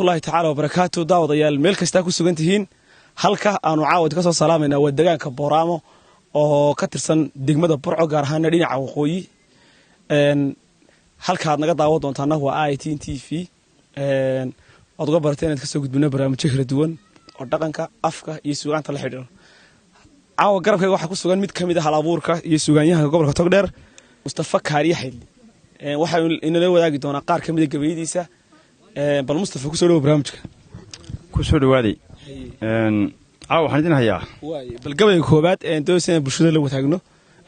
الله تعالى وبركاته داود يال مeel kasta ku sugantihiin halka aanu caawad ka soo salaamayna wadagaanka Booramo oo ka tirsan degmada Burco gaar ahaan dhinaca waqooyi halka aad naga daawo doontaan waa ITN TV aad uga barteen inaad ka soo gudbino barnaamijyo kala duwan oo dhaqanka afka iyo suugaanta la xidhiidha caawa garabkayga waxa ku sugan mid kamid ah hal abuurka iyo suugaanyahanka gobolka Togdheer Mustafa Kaariye Xayli waxa inoo la wadaagi doona qaar kamid ah gabaydiisa bal Mustafa ku soo dhaw barnaamijka ku soo dhawaadi waxaan idin hayaa bal gabayga koobaad doosina bulshada la wadaagno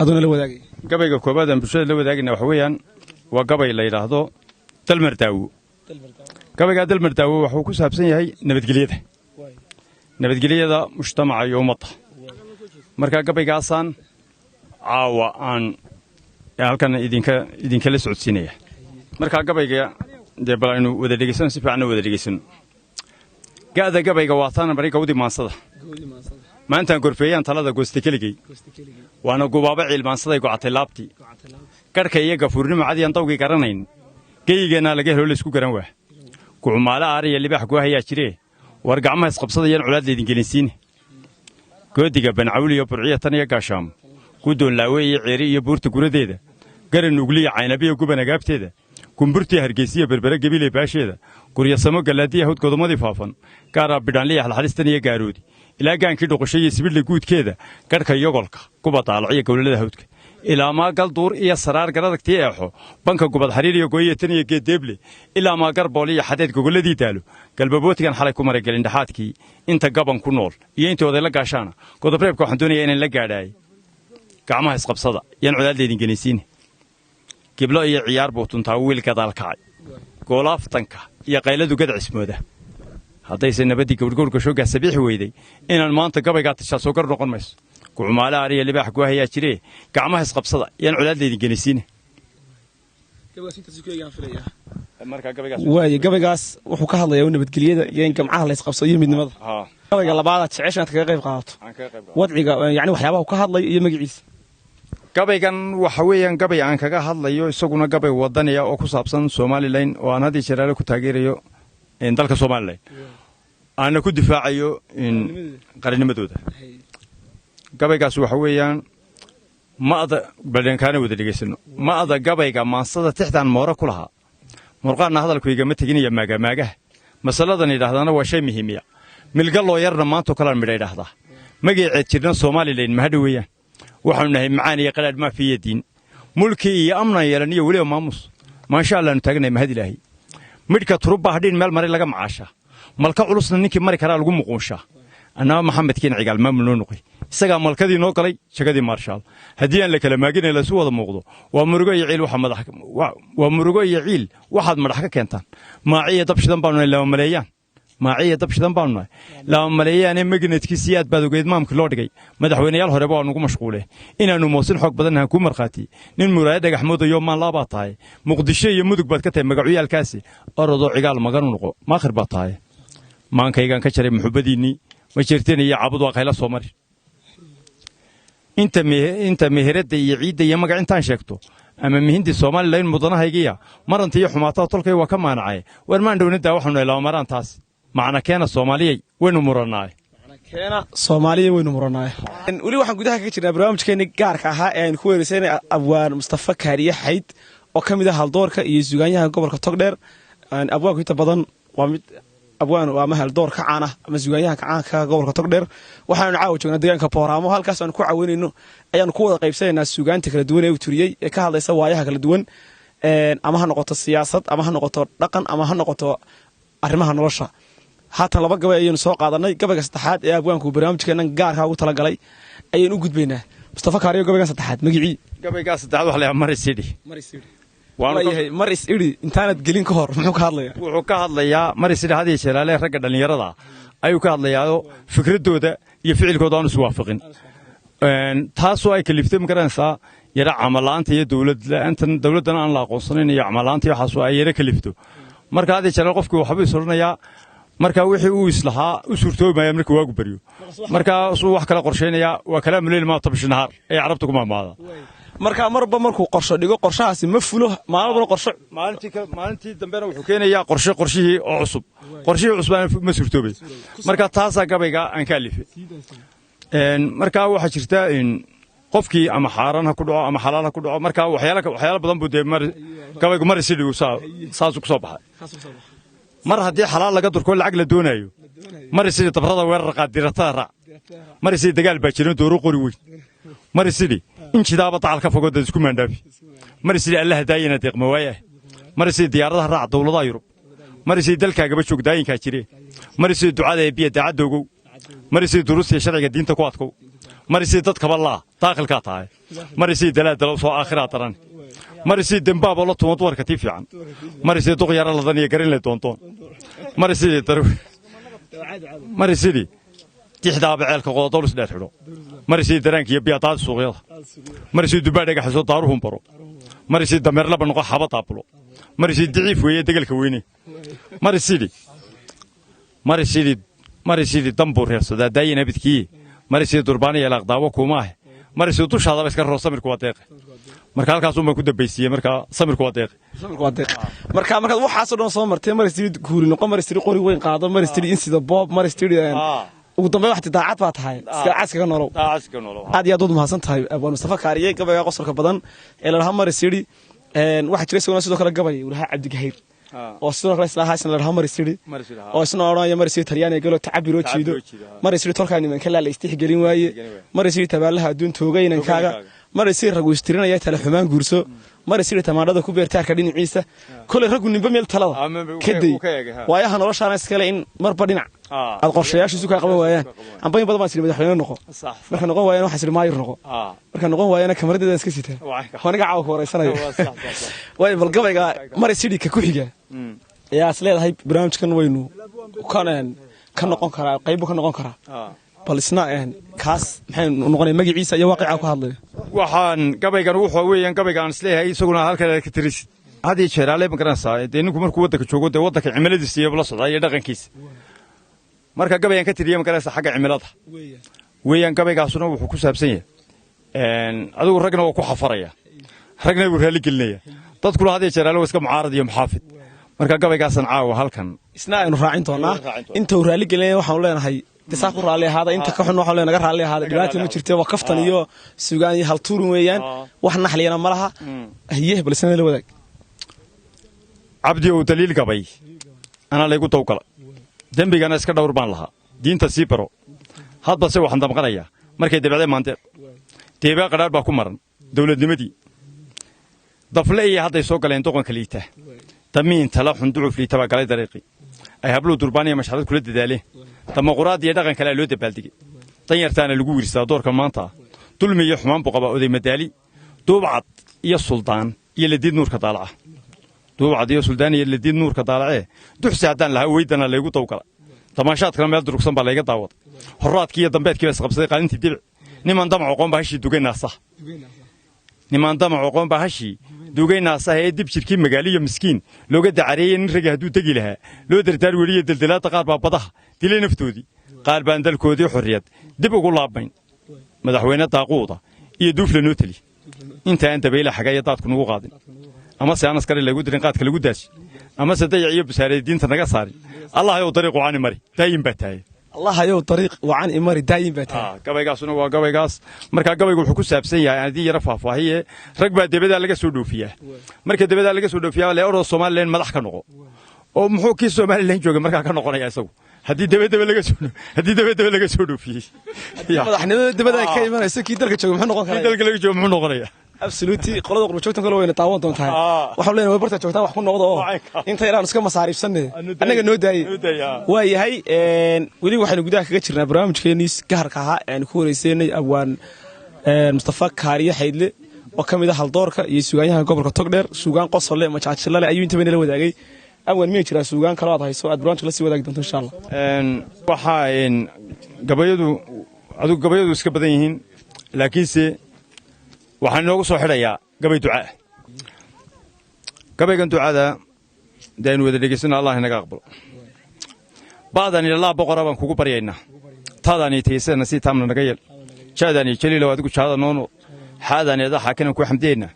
aduna la wadaagay gabayga koobaad aan bulshada la wadaagina waxa weeyaan waa gabay la yiraahdo Dalmar Daawo gabayga Dalmar Daawo wuxuu ku saabsan yahay nabadgelyada mujtamaca iyo ummadda marka gabaygaasan caawa aan halkan idinka la socodsiinaya marka gabayga bal aynu wada dhegeysan si fiican wada dhegeysan gaada gabayga waataan bari gawdi maansada maanta gorfeeyaan talada gooste keligay waana gubaaba cilmaansaday gocatay laabti karka iyo gafuurnimo cadiyan dawgii garanayn geeyigana laga helo la isku garan waa kuumaala aariya libax ku hayaa jiree war gacmaha isqabsadayaan culaad leedin gelinsiin goodiga bancawliyo burciyatan iyo gaashaam ku doon laawe iyo ceeri iyo buurta guradeeda garan ugliya caynabiyo guban agaabteeda kumburtii hargeysiya berbera gabilay baasheeda guryasamo galaadiya hawd godomadii faafan gaara bidhaanliya halxalistan iyo gaaroodi ilaa gaankii dhoqoshay iyo sibidla guudkeeda garhka yogolka kuba daalaciya gowlada hawdka ilaa maa gal duur iyo saraar garadagtii eexo banka gubad xariir iyo gooyatan iyo geedeeble ilaa maa garbool iyo xadeed gogoladii daalo galbabootigan xalay ku maray galindhaxaadkii inta gaban ku nool iyo intii oday la gaashaana godobreebka waxaan doonayaa inaan la gaadhaay gacmaha isqabsada yaan colaadleedin gelinsiine giblo iyo ciyaar buu tuntaa wiil gadaal kacay goolaaftanka iyo qayladu gadcismooda haddayse nabadii gowrgowrka shoogaa sabiixi weyday inaan maanta gabaygaa tashaa soo gar noqon mayso kuumaala aariya libaax ku hayaa jiree gacmaha isqabsada yaan colaadleedin gelinsiine gabaygaas wuxuu ka hadlayaa nabadgelyada iyo in gamcaha la isqabsado iyo midnimada gabayga labaad aad jeceshaad kaga qayb qaadato wadciga yani waxyaabaha uu ka hadlayo iyo magaciisa gabaygan waxa weeyaan gabay aan kaga hadlayo isaguna gabay wadaniya oo ku saabsan Soomaaliland oo aan hadii jiraale ku taageerayo dalka Soomaaliland aana ku difaacayo qarinimadooda gabaygaas waxa weeyaan maada badankaana wada dhigeysano maada gabayga maansada tixdan moora ku lahaa murqaana hadalkayga ma taginaya maagaha masaladan yiraahdana waa shay muhiim ah milga loo yarna maanta kala midhay yiraahdaa magaceed jirna Soomaaliland ma hadweeyaan waxaanu nahay macaan iyo qalaad ma fiidin mulki iyo amna yeelaniyo waliba maamus ma sha Allah taagnaay mahad ilaahi midka turba hadin meel maray laga macaasha malka culusna ninkii mari kara lagu muquusha ana maxamed kiin cigal ma mulno noqay isaga malkadii noo galay shaqadii marshal hadii aan la kala maaginay la soo wada muuqdo waa murugo iyo ciil waxa madax waa murugo iyo ciil waxaad madax ka keentaan maaciya dabshidan baanu la maleeyaan maaciya dabshidan baanu la maleeyaan magnetkiisa aad baad ogeed maamka loo dhigay madaxweynayaal hore baa nagu mashquulay inaanu moosin xoog badan ku marqaati nin muraayad dhagax moodayo maan laaba tahay muqdisho iyo mudug baad ka tahay magacyaalkaasi orado cigaal magan noqo ma khir baa tahay maankaygan ka jaray muxubadiini ma jirteen iyo cabud waa qayla soo mari inta meherada iyo ciidda iyo magac intaan sheegto ama mihindi Soomaaliland mudanahaygiya marantii xumaata tolkay waa ka maanacay war maan doonida waxaanu ilaa marantaas macna keena Soomaaliyeey waynu muranaay wali waxaan gudaha ka jirnaa barnaamijkeena gaarka ahaa ee aan ku weerarsanay abwaan Mustafa Kaariye Xayd oo kamid ah haldoorka iyo suugaanyahanka gobolka Togdheer abwaanku inta badan waa mid abwaan waa mahal door ka caana ama suugaanyahanka caanka gobolka Togdheer waxaanu caawa joognaa deegaanka Booramo halkaas aan ku caawinayno ayaan ku wada qaybsanaynaa suugaanta kala duwan ee uu turiyay ee ka hadlaysa waayaha kala duwan ama ha noqoto siyaasad ama ha noqoto dhaqan ama ha noqoto arrimaha nolosha haatan laba gabay ayaynu soo qaadanay gabayga saddexaad ee abwaanku barnaamijkeena gaarka ugu talagalay ayaynu u gudbaynaa Mustafa Kaariye gabayga saddexaad magicii gabayga saddexaad waxa la Marisidi maris iri intaanad gelin ka hor muxuu ka hadlayaa wuxuu ka hadlayaa Marisidi hadii jiraale ragga dhalinyarada ayuu ka hadlayaa fikradooda iyo ficilkooda aan isku waafaqin taasoo ay kaliftay magaranaysaa yara camalaanta iyo dawladana aan la aqoonsanin iyo camalaanta waxa soo ay yara kalifto marka hadii jiraale qofku waxba isoonayaa marka wixii uu islahaa u suurtoobay markii waagu bariyo marka soo wax kala qorsheynaya waa kalaam leeyma tabshinaar ay carabtu kuma maada marka marba markuu qorsho dhigo qorshahaasi ma fulo maalmo qorsho maalintii dambena wuxuu keenayaa qorshihii oo cusub qorshihii cusbaan ma surtoobay marka taasa gabayga aan ka alifay marka waxa jirta in qofkii ama xaaran ha ku dhaco ama xalaal ha ku dhaco marka waxyaalo badan buu gabaygu mar sidii saas ku soo baxay mar haddii xalaal laga durko lacag la doonayo mar sidii dabrada weerar qaadiratada raac mar sidii dagaal baa jiran dooro qori weyn mar sidii in jidaaba tacal ka fogo dad isku maandhaafi mar sidii Allah daayina deeqma waayay mar sidii diyaaradaha raac dawladaha Yurub mar sidii dalkaagaba joog daayinka jireen mar sidii ducada ee biyo daacadoogo mar sidii duruusta sharciga diinta ku adkow mar sidii dadka ballaa daaqilka tahay mar sidii dalaal soo aakhiraad daran mar sidii dambaab la tumo warka tii fiican mar sidii duq yar la dan iyo garin la doonto mar sidii daru mar sidii tixdaaba ceelka qodool is dheer xidho mar sidii dareenka iyo biyadaad suuqyada mar sidii dubaadhaga xasoo daaruhum baro mar sidii dameer laba noqo xabad aabulo mar sidii diciif weeye degalka weyne mar sidii dambur reersada daayina bidkii mar sidii durbaaniya laaqdaawo kuumaahe mar sidii dushaada iska roo samirku waa deeqay marka halkaas uu ma ku dambeysiyay marka samirku waa deeqay marka waxaas oo dhan soo martay mar sidii guuri noqo mar sidii qori weyn qaado mar sidii in sida boob mar sidii ugu dambeyn waxti daacad baa tahay iska caska nolow aad iyo aad u mahadsan tahay abaan Mustafa Kaariye gabayga qosolka badan ee la rahamar sidii waxa jiray sidoo kale gabay uu lahaa Cabdi Gahayr oo sidoo kale islaa haysan la rahamar sidii oo isna oranaya mar sidii Talyaaniga galo tacabiro jiido mar sidii tolkaan nimanka la istixgelin waaye mar sidii tabaalaha adduun toogaynan kaaga mar sidii rag wishtirinaya tala xumaan guurso mar sidii tamaadada ku beertaarka dhinaciisa kale ragu nimba meel talada kaday waayaha noloshaana iskale in marba dhinac aad qorshayaashiisu ka qaban waayaan amba in badan baa sii madaxweyne noqo marka noqon waayana waxa sii maayir noqo marka noqon waayana kamaradeeda iska sitaa waniga caaw ku wareysanayo way bal gabayga mar sidii ka ku xiga ayaa isleedahay barnaamijkan weynu ka noqon karaa qayb ka noqon karaa bal isna kaas maxay noqonay magaciisa iyo waaqica ku hadlay waxaan gabaygan wuxuu weeyaan gabaygan isleeyahay isaguna halka ka tirisid hadii jeeraale ma garanaysaa ninku markuu wadanka joogo wadanka cimiladiisa iyo la socda iyo dhaqankiisa marka gabaygan ka tiriyo ma garanaysaa xagga cimilada weeyaan gabaygaasuna wuxuu ku saabsan yahay adigu ragna waa ku xafaraya ragna wuu raali gelinaya dadkuna hadii jeeraale iska mucaarad iyo muxaafid marka gabaygaasan caawa halkan isna aynu raacin doonaa inta uu raali gelinaya waxaan leenahay tisaaq ku raali ahaada inta ka xun waxa leenaga raali ahaada dhibaato ma jirto waa kaftan iyo suugaan iyo hal tuurun weeyaan wax naxliyana malaha ahiye balsana la wadaag Cabdi oo daliil gabay ana leegu tawkala dambigana iska dhawr baan lahaa diinta sii baro hadba se waxaan damqanaya markay dabacday maanta deeba qaraar baa ku maran dawladnimadii dafle iyo hadday soo galeen doqonka liita tamiin tala xunduuf liita baa galay dariiqi ay hablo durbaaniya mashxarad kula dadaaleen dimuqraad iyo dhaqan kale loo dabaaldigay tan yartaana lagu wiirsaa doorka maanta dulmi iyo xumaan buu qabaa oday madaali duubcad iyo suldaan iyo ladid nuurka daalaca duubcad iyo suldaan iyo ladid nuurka daalace duxsi hadaan lahaa weydana leegu tawkala tamaashaadkana meel durugsan baa layga daawad horaadkii iyo dambeedkii baa isqabsaday qaalintii dibic niman damac aqoon baa hashii dugaynaasa niman damac aqoon baa hashii dugaynaasa ee dib jirkii magaaliyo miskiin looga dacareeyay nin raga haduu tagi lahaa loo dardaar weliye daldalaada qaar baa badaha dilay naftoodii qaar baan dalkoodii xorriyad dib ugu laabayn madaxweyne daaquuda iyo duufla noo tali inta aan dabayla xagaya daadku nagu qaadin ama se aan askari lagu dirin qaadka lagu daashi ama se dayac iyo basaareed diinta naga saarin allah ayow dariiq waani mari daayin baa tahay الله يو طريق وعن إماري دايم بتاع gabaygaas waa gabaygaas marka gabaygu wuxuu ku saabsan yahay aan yara faahfaahiye rag baa dibada laga soo dhoofiyaa marka dibada laga soo dhoofiyaa le oro Soomaaliland madax ka noqo oo muxuu ki Soomaaliland jooga marka ka noqonaya isagu hadii dibada laga soo dhoofiyay madaxnimada dibada ka imanaysa ki dalka jooga muxuu noqon karaa dalka laga jooga muxuu noqonaya absolutely qolada qurbo joogtan kale wayna taawan doontaa waxa leenahay way barta joogtaa wax ku noqdo oo inta yaraan iska masaariifsanay anaga noo daayay waa yahay wali waxaynu gudaha kaga jirnaa barnaamijkeenii gaarka ahaa aan ku wareysanay abwaan Mustafa Kaariye Xaydle oo kamid ah haldoorka iyo suugaanyaha gobolka Togdheer suugaan qosol leh macaajilale ayuu inta badan la wadaagay abwaan miyay jiraa suugaan kale aad hayso aad barnaamijka la sii wadaagi doonto insha Allah waxa gabayadu iska badan yihiin laakiinse waxaan noogu soo xidhayaa gabay ducaa gabaygan ducada daan wada dhageysana Allah inaga aqbalo baadan ilaa boqor baan kugu baryaynaa taadani teesana si taamna naga yeel jaadani jaliilo adigu jaada noono حادان يدا حاكنا كو حمدينا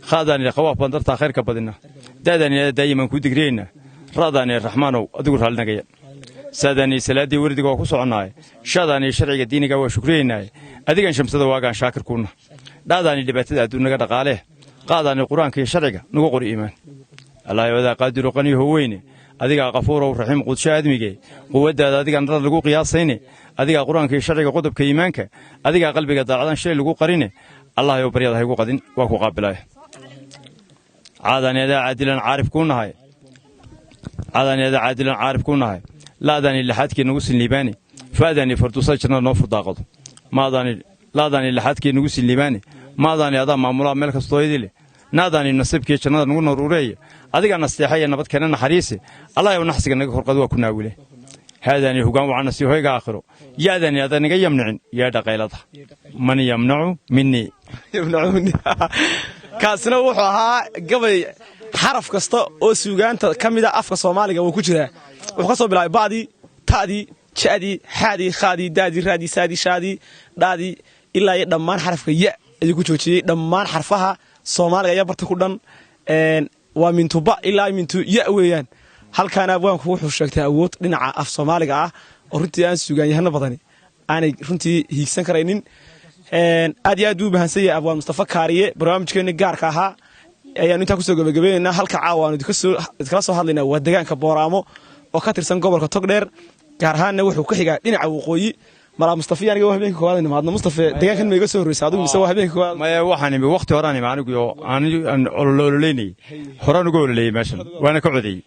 خادان قواف بندرتا خير كبدنا دادان دايما كو دغرينا رادان الرحمن ادغ رالنغيا ساداني سلادي وردي waa ku soconaay shadani sharciga diiniga waa shukriyeynay adigan shamsada waagaan shaakir kuna dhaadani dhibaatada adduunka dhaqaale qaadani quraanka iyo sharciga nagu qori iimaan allah wada qaadiru qani huweyne adiga qafuur oo raxiim qudsha admige quwadaada adigan dad lagu qiyaasayne adiga quraanka iyo sharciga qodobka iimaanka adiga qalbiga daacadan shay lagu qarine allah iyo baryada haygu qadin waa ku qaabilay caadani caadilan caarif kunahay caadani caadilan caarif kunahay laadani laxadkii nagu silnibaani faadani fardusa jirna noo furdaaqado laadani laxadkii nagu silnibaani maadani adaa maamulaa meel kastoo idile naadani nasibkii jannada nagu naruureeya adiga nasteexaya nabad keena naxariise allah iyo naxsiga naga horqad waa ku naawile haadani hogaan waxana si hoyga aakhiro yaadani adaa naga yamnicin yaa dhaqaylada man yamnacu minni kaasina wuxuu ahaa gabay xaraf kasta oo suugaanta kamida afka Soomaaliga uu ku jiraa wuxuu ka soo bilaabay baadii taadii jaadii haadii khaadii daadii raadii saadii shaadii daadii ilaa iyo dhammaan xarafka ya ayuu ku joojiyay dhammaan xarfaha Soomaaliga ayaa barta ku dhan waa mintuba ilaa mintu ya weeyaan halkaan abwaanku wuxuu sheegtay awood dhinaca af Soomaaliga ah oo runtii aan suugaanyahana badani aanay runtii hiigsan karaynin aad iyo aad u bahansan yahay abwaan Mustafa Kaariye barnaamijkeena gaarka ahaa ayaan inta ku soo gabagabeynaa halka caawaan iskala soo hadlaynaa waa deegaanka Booramo oo ka tirsan gobolka Togdheer gaar ahaan wuxuu ku xigaa dhinaca waqooyi mara Mustafa aniga waa habeenka koowaad nimaadna Mustafa deegaankan ma iga soo horeysay adigu mise waa habeenka koowaad ma waxaan imi waqti horaan imi anigu aan ololeenay horaan ugu ololeyay meeshan waana ka codeeyay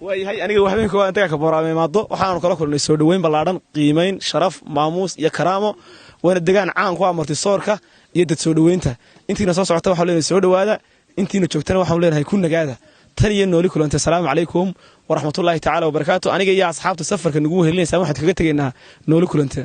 waayahay aniga waa habeenka koowaad deegaanka Booramo imaado waxaan kala kulnay soo dhaweyn ballaaran qiimeyn sharaf maamuus iyo karaamo waana deegaan caan ku amartay soorka iyo dad soo dhaweynta intiina soo socota waxa leenahay soo dhawaada intiina joogtana waxaan leenahay ku nagaada tan iyo nooli kulanta assalaamu calaykum waraxmatullaahi tacaala wabarakaatu aniga iyo asxaabta safarka nagu helinaysa waxaad kaga tageynaa nooli kulanta